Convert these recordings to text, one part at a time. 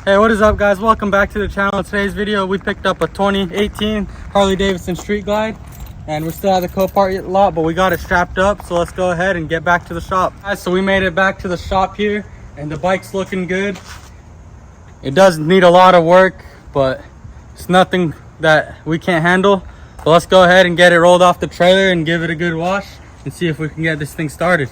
Hey, what is up guys? Welcome back to the channel. In today's video we picked up a 2018 Harley Davidson Street Glide and we're still at the Copart lot, but we got it strapped up, so let's go ahead and get back to the shop. Guys, so we made it back to the shop here and the bike's looking good. It does need a lot of work, but it's nothing that we can't handle. So let's go ahead and get it rolled off the trailer and give it a good wash and see if we can get this thing started.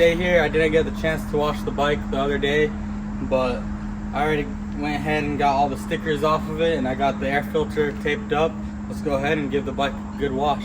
Here I didn't get the chance to wash the bike the other day, but I already went ahead and got all the stickers off of it and I got the air filter taped up. Let's go ahead and give the bike a good wash.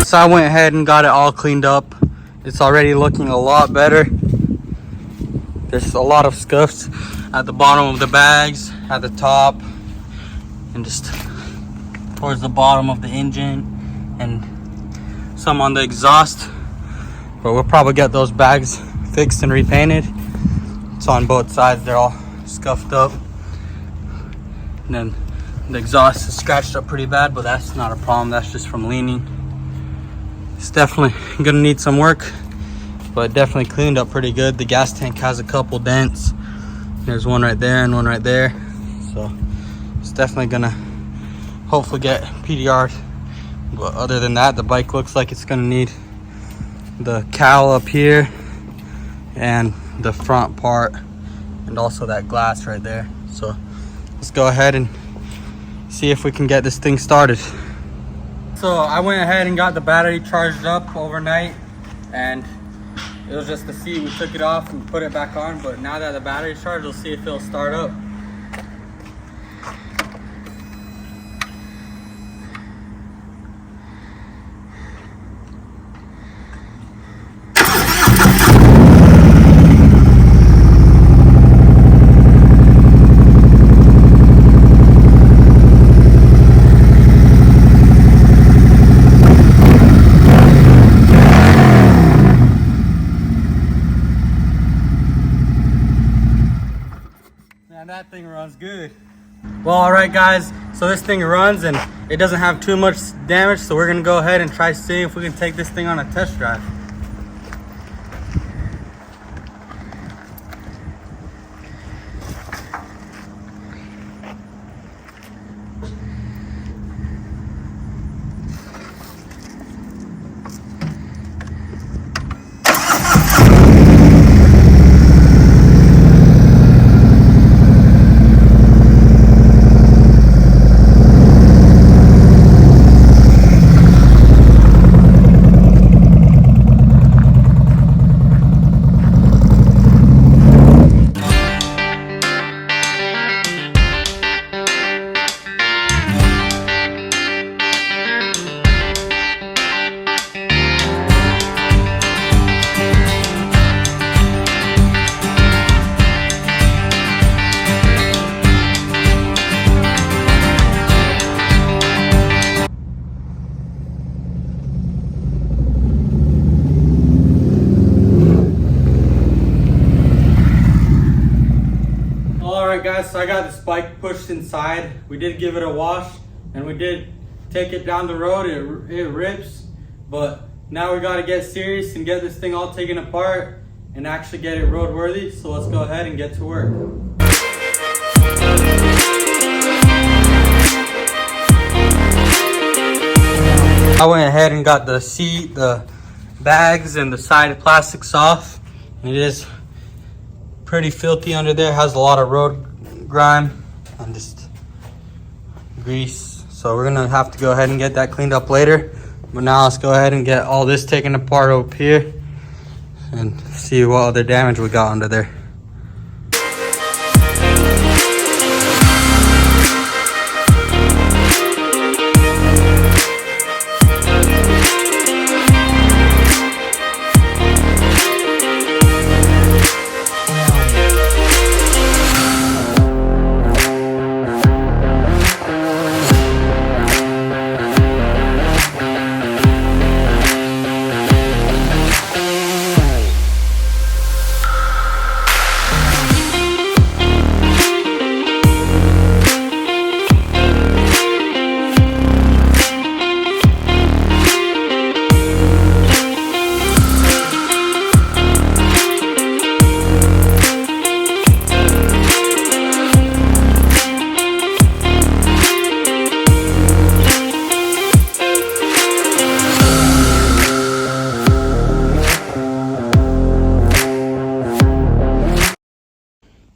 So I went ahead and got it all cleaned up. It's already looking a lot better. There's a lot of scuffs at the bottom of the bags, at the top, and just towards the bottom of the engine, and some on the exhaust. But we'll probably get those bags fixed and repainted. It's on both sides, they're all scuffed up. And then the exhaust is scratched up pretty bad, but that's not a problem, that's just from leaning. It's definitely gonna need some work, but definitely cleaned up pretty good. The gas tank has a couple dents. There's one right there and one right there. So it's definitely gonna hopefully get PDR'd. But other than that, the bike looks like it's gonna need the cowl up here and the front part and also that glass right there. So let's go ahead and see if we can get this thing started. So I went ahead and got the battery charged up overnight, and it was just to see. We took it off and put it back on, but now that the battery's charged, we'll see if it'll start up. That thing runs good. Well, all right guys, so this thing runs and it doesn't have too much damage, so we're gonna go ahead and try seeing if we can take this thing on a test drive. guys, so I got this bike pushed inside. We did give it a wash and we did take it down the road. It rips, but Now we gotta get serious and get this thing all taken apart and actually get it roadworthy. So let's go ahead and get to work. I went ahead and got the seat, the bags, and the side plastics off. It is pretty filthy under there. Has a lot of road grime and just grease. So we're gonna have to go ahead and get that cleaned up later. But now let's go ahead and get all this taken apart up here and see what other damage we got under there.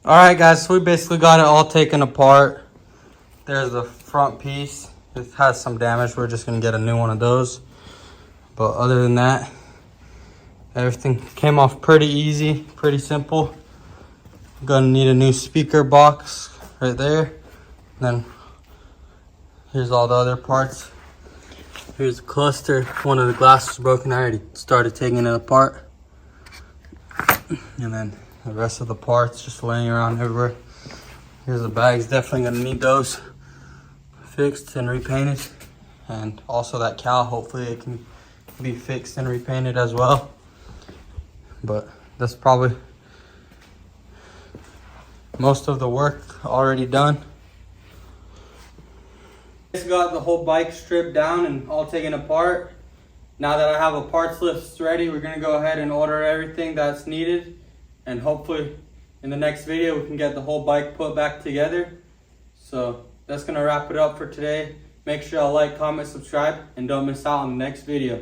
Alright guys, so we basically got it all taken apart. There's the front piece. It has some damage. We're just going to get a new one of those. But other than that, everything came off pretty easy, pretty simple. Gonna need a new speaker box right there. Then here's all the other parts. Here's the cluster. One of the glasses broken. I already started taking it apart. And then the rest of the parts just laying around everywhere. Here's the bags. Definitely gonna need those fixed and repainted. And also that cowl, hopefully it can be fixed and repainted as well. But that's probably most of the work already done. Just got the whole bike stripped down and all taken apart. Now that I have a parts list ready, we're gonna go ahead and order everything that's needed. And hopefully in the next video, we can get the whole bike put back together. So that's gonna wrap it up for today. Make sure y'all like, comment, subscribe, and don't miss out on the next video.